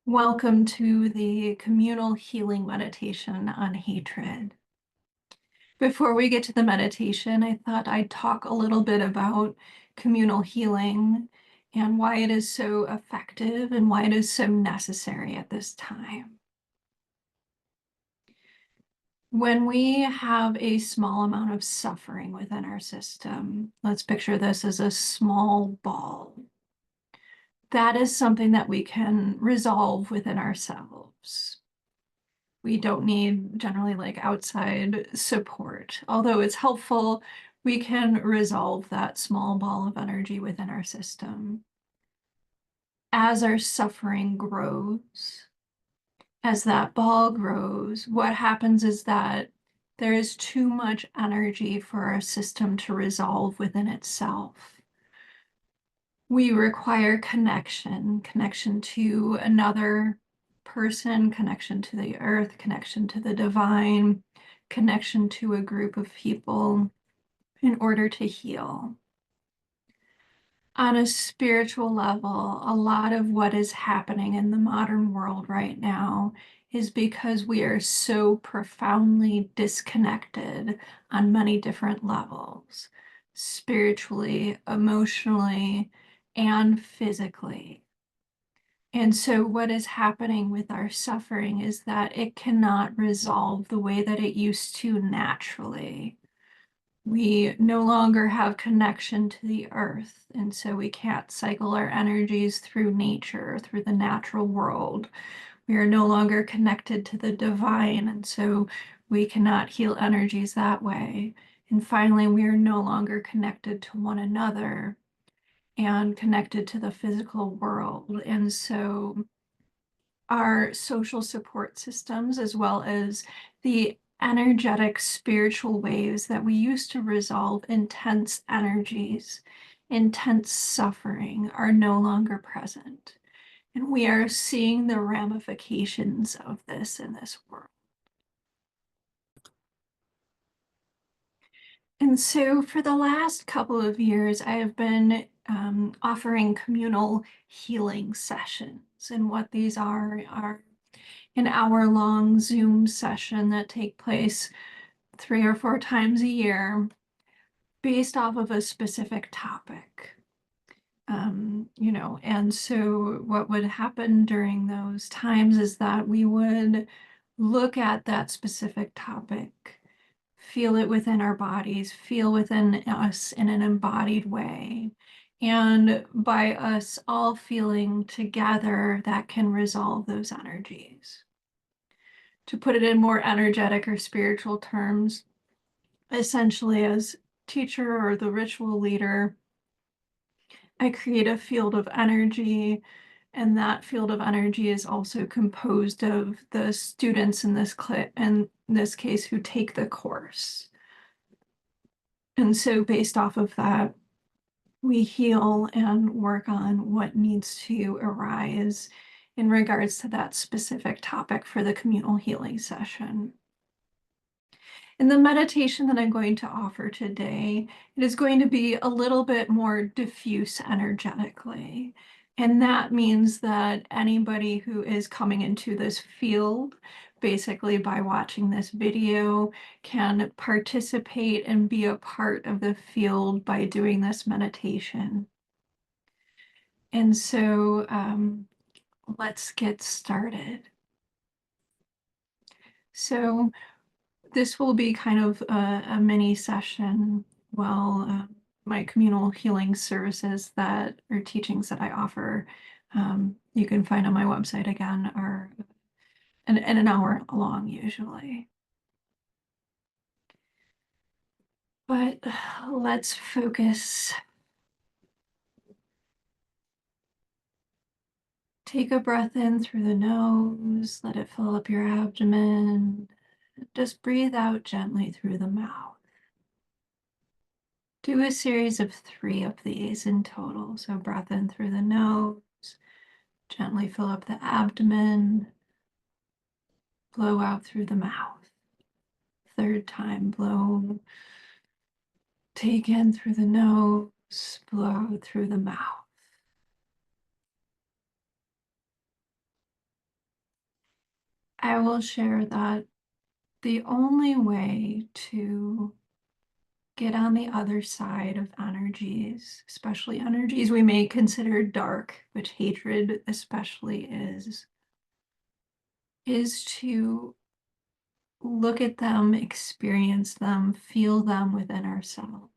Welcome to the communal healing meditation on hatred. Before we get to the meditation, I thought I'd talk a little bit about communal healing and why it is so effective and why it is so necessary at this time. When we have a small amount of suffering within our system, let's picture this as a small ball. That is something that we can resolve within ourselves. We don't need generally like outside support. Although it's helpful, we can resolve that small ball of energy within our system. As our suffering grows, as that ball grows, what happens is that there is too much energy for our system to resolve within itself. We require connection to another person, connection to the earth, connection to the divine, connection to a group of people in order to heal. On a spiritual level, a lot of what is happening in the modern world right now is because we are so profoundly disconnected on many different levels, spiritually, emotionally, and physically. And so, what is happening with our suffering is that it cannot resolve the way that it used to naturally. We no longer have connection to the earth, and so we can't cycle our energies through nature, through the natural world. We are no longer connected to the divine, and so we cannot heal energies that way. And finally, we are no longer connected to one another and connected to the physical world. And so our social support systems, as well as the energetic spiritual waves that we use to resolve intense energies, intense suffering, are no longer present. And we are seeing the ramifications of this in this world. And so for the last couple of years, I have been offering communal healing sessions. And what these are an hour-long Zoom session that take place 3 or 4 times a year based off of a specific topic. And so what would happen during those times is that we would look at that specific topic, feel it within our bodies, feel within us in an embodied way. And by us all feeling together, that can resolve those energies. To put it in more energetic or spiritual terms, essentially as teacher or the ritual leader, I create a field of energy, and that field of energy is also composed of the students in this case who take the course. And so based off of that, we heal and work on what needs to arise in regards to that specific topic for the communal healing session. In the meditation that I'm going to offer today, it is going to be a little bit more diffuse energetically. And that means that anybody who is coming into this field, basically by watching this video, can participate and be a part of the field by doing this meditation. And so let's get started. So this will be kind of a mini session while my communal healing services that or teachings that I offer, you can find on my website again, are an hour long usually. But let's focus. Take a breath in through the nose, let it fill up your abdomen. Just breathe out gently through the mouth. Do a series of 3 of these in total. So breath in through the nose, gently fill up the abdomen, blow out through the mouth. 3rd time, blow, take in through the nose, blow out through the mouth. I will share that the only way to get on the other side of energies, especially energies we may consider dark, which hatred especially is to look at them, experience them, feel them within ourselves.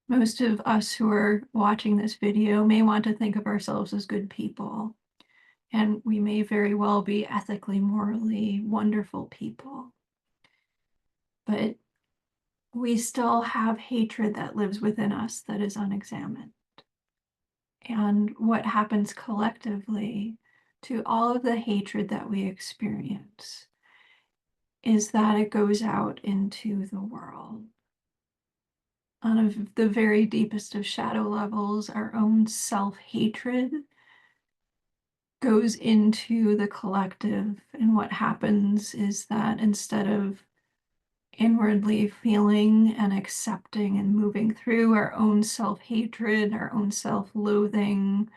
Most of us who are watching this video may want to think of ourselves as good people, and we may very well be ethically, morally wonderful people. But we still have hatred that lives within us that is unexamined. And what happens collectively to all of the hatred that we experience is that it goes out into the world. On the very deepest of shadow levels, our own self-hatred goes into the collective. And what happens is that instead of inwardly feeling and accepting and moving through our own self-hatred, our own self-loathing,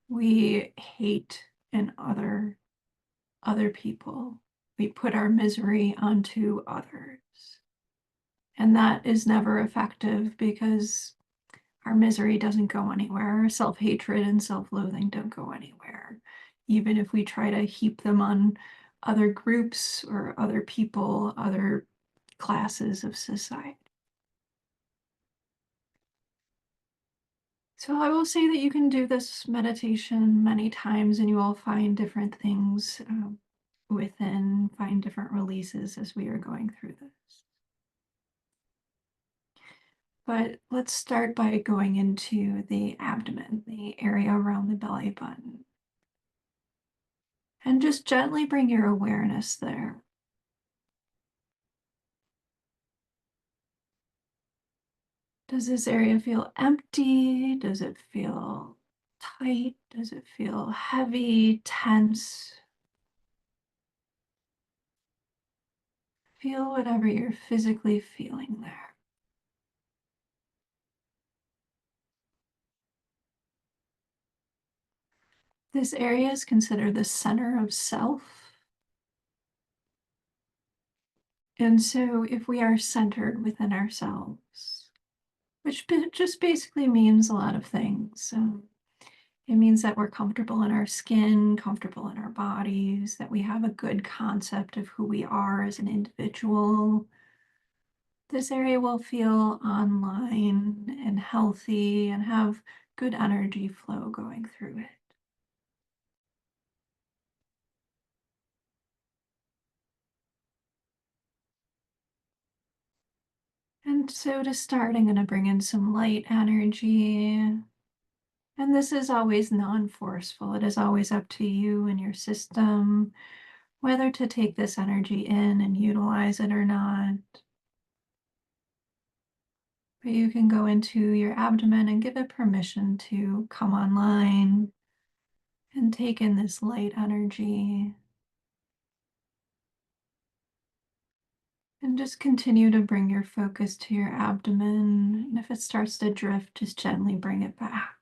we hate in other people. We put our misery onto others. And that is never effective because our misery doesn't go anywhere. Self-hatred and self-loathing don't go anywhere. Even if we try to heap them on other groups or other people, other classes of society. So I will say that you can do this meditation many times and you will find different things within, find different releases as we are going through this. But let's start by going into the abdomen, the area around the belly button. And just gently bring your awareness there. Does this area feel empty? Does it feel tight? Does it feel heavy, tense? Feel whatever you're physically feeling there. This area is considered the center of self. And so if we are centered within ourselves, which just basically means a lot of things. It means that we're comfortable in our skin, comfortable in our bodies, that we have a good concept of who we are as an individual. This area will feel online and healthy and have good energy flow going through it. And so to start, I'm going to bring in some light energy. And this is always non-forceful. It is always up to you and your system whether to take this energy in and utilize it or not. But you can go into your abdomen and give it permission to come online and take in this light energy. And just continue to bring your focus to your abdomen. And if it starts to drift, just gently bring it back.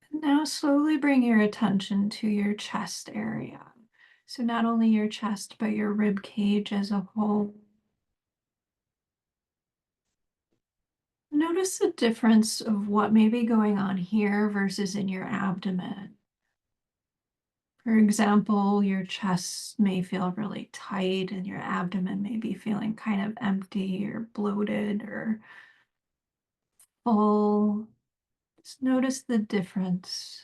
And now slowly bring your attention to your chest area. So not only your chest, but your rib cage as a whole. Notice the difference of what may be going on here versus in your abdomen. For example, your chest may feel really tight and your abdomen may be feeling kind of empty or bloated or full. Just notice the difference.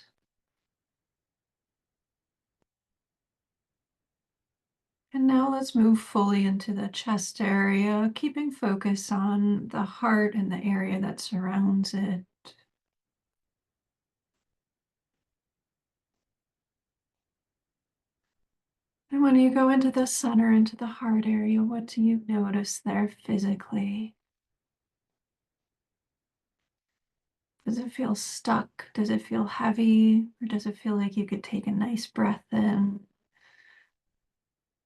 And now let's move fully into the chest area, keeping focus on the heart and the area that surrounds it. And when you go into the center, into the heart area, what do you notice there physically? Does it feel stuck? Does it feel heavy? Or does it feel like you could take a nice breath in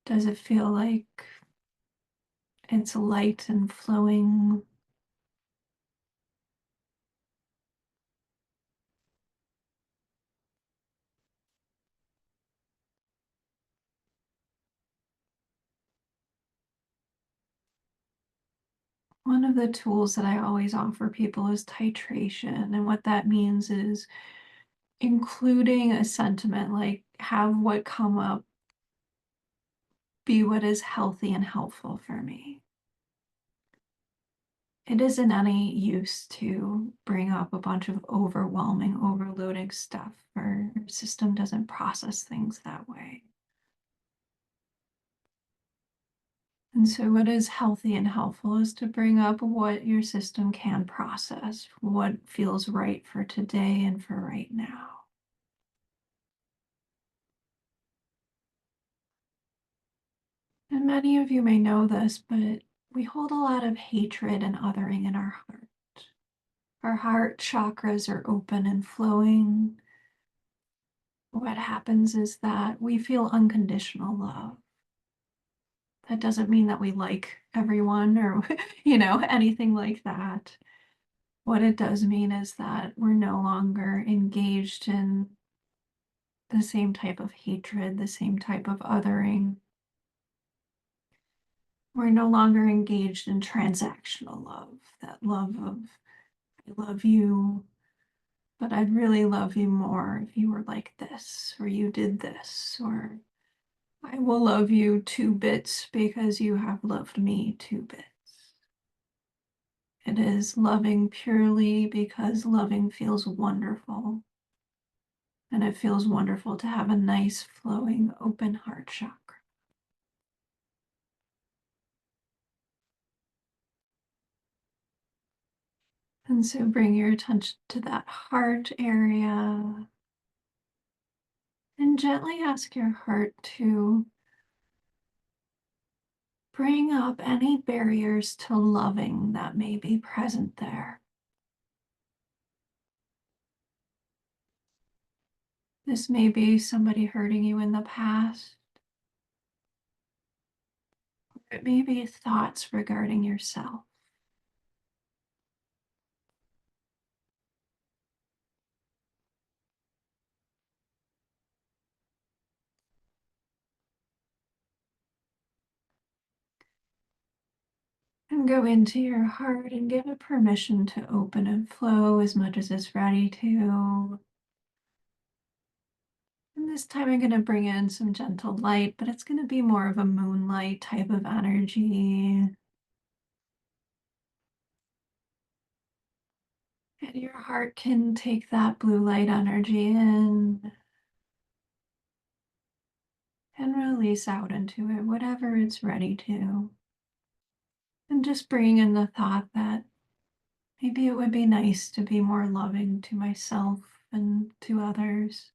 Does it feel like it's light and flowing? One of the tools that I always offer people is titration. And what that means is including a sentiment like have what come up be what is healthy and helpful for me. It isn't any use to bring up a bunch of overwhelming, overloading stuff. Our system doesn't process things that way. And so, what is healthy and helpful is to bring up what your system can process, what feels right for today and for right now. And many of you may know this, but we hold a lot of hatred and othering in our heart. Our heart chakras are open and flowing. What happens is that we feel unconditional love. That doesn't mean that we like everyone or, anything like that. What it does mean is that we're no longer engaged in the same type of hatred, the same type of othering. We're no longer engaged in transactional love, that love of, I love you, but I'd really love you more if you were like this, or you did this, or I will love you 2 bits because you have loved me 2 bits. It is loving purely because loving feels wonderful. And it feels wonderful to have a nice, flowing, open heart chakra. And so bring your attention to that heart area and gently ask your heart to bring up any barriers to loving that may be present there. This may be somebody hurting you in the past. It may be thoughts regarding yourself. And go into your heart and give it permission to open and flow as much as it's ready to. And this time I'm going to bring in some gentle light, but it's going to be more of a moonlight type of energy. And your heart can take that blue light energy in and release out into it, whatever it's ready to. And just bring in the thought that maybe it would be nice to be more loving to myself and to others.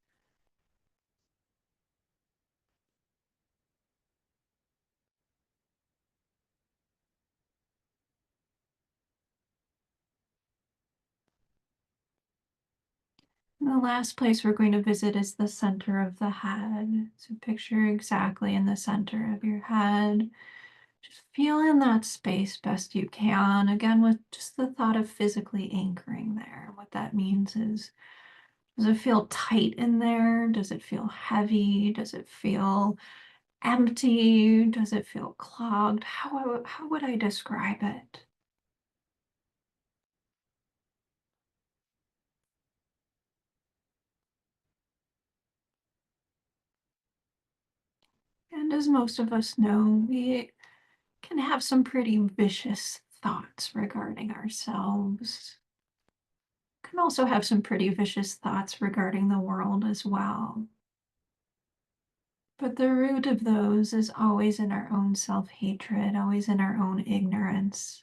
And the last place we're going to visit is the center of the head. So picture exactly in the center of your head. Just feel in that space best you can. Again, with just the thought of physically anchoring there. What that means is, does it feel tight in there? Does it feel heavy? Does it feel empty? Does it feel clogged? How would I describe it? And as most of us know, we can have some pretty vicious thoughts regarding ourselves. Can also have some pretty vicious thoughts regarding the world as well. But the root of those is always in our own self-hatred, always in our own ignorance.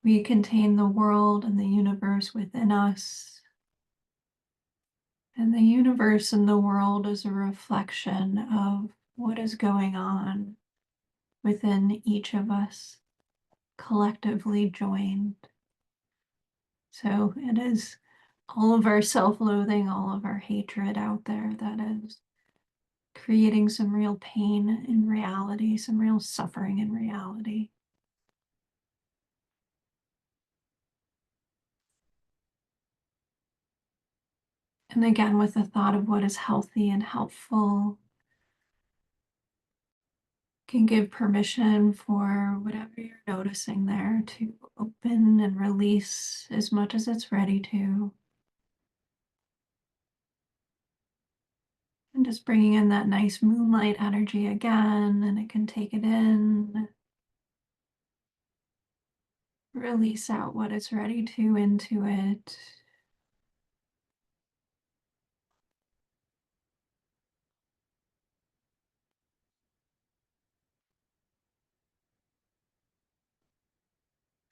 We contain the world and the universe within us. And the universe and the world is a reflection of what is going on within each of us, collectively joined. So it is all of our self-loathing, all of our hatred out there that is creating some real pain in reality, some real suffering in reality. And again, with the thought of what is healthy and helpful, can give permission for whatever you're noticing there to open and release as much as it's ready to. And just bringing in that nice moonlight energy again, and it can take it in, release out what it's ready to into it.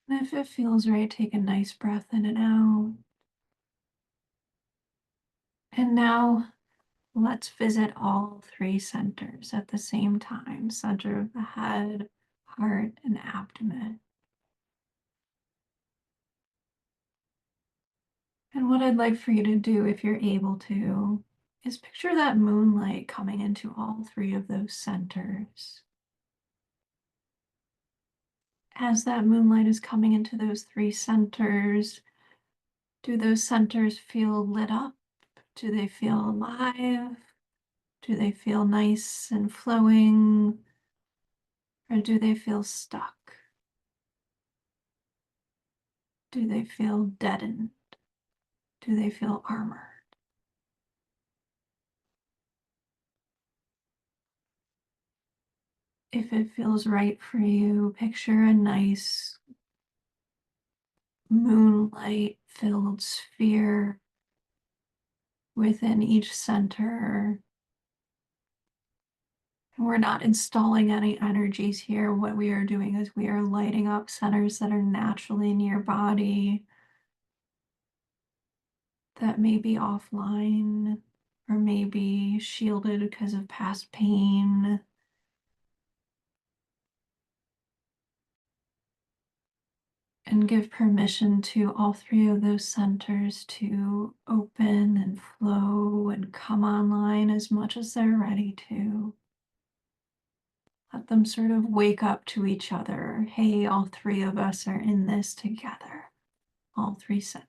And if it feels right, take a nice breath in and out. And now let's visit all three centers at the same time: center of the head, heart, and abdomen. And what I'd like for you to do, if you're able to, is picture that moonlight coming into all three of those centers. As that moonlight is coming into those three centers, do those centers feel lit up? Do they feel alive? Do they feel nice and flowing? Or do they feel stuck? Do they feel deadened? Do they feel armored? If it feels right for you, picture a nice moonlight filled sphere within each center. We're not installing any energies here. What we are doing is we are lighting up centers that are naturally in your body that may be offline or may be shielded because of past pain. And give permission to all three of those centers to open and flow and come online as much as they're ready to. Let them sort of wake up to each other. Hey, all three of us are in this together, all three centers.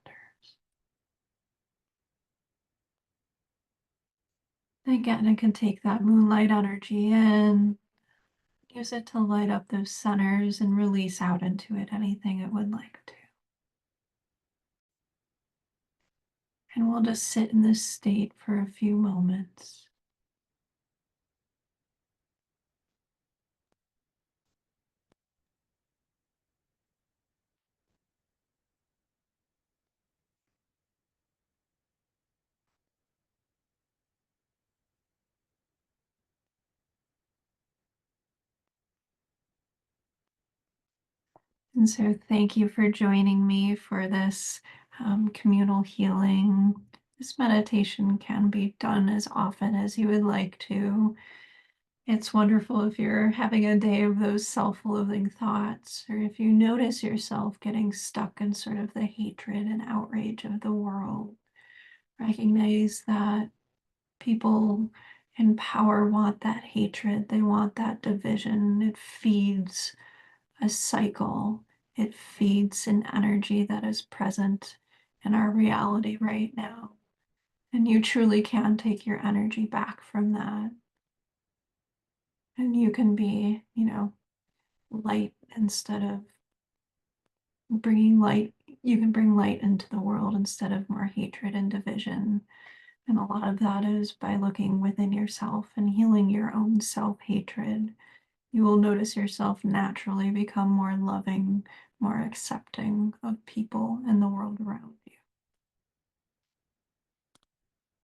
Again, I can take that moonlight energy in, use it to light up those centers and release out into it anything it would like to. And we'll just sit in this state for a few moments. And so thank you for joining me for this communal healing. This meditation can be done as often as you would like to. It's wonderful if you're having a day of those self-loathing thoughts, or if you notice yourself getting stuck in sort of the hatred and outrage of the world. Recognize that people in power want that hatred, they want that division. It feeds a cycle, it feeds an energy that is present in our reality right now. And you truly can take your energy back from that. And you can be, light instead of bringing light. You can bring light into the world instead of more hatred and division. And a lot of that is by looking within yourself and healing your own self-hatred. You will notice yourself naturally become more loving, more accepting of people and the world around.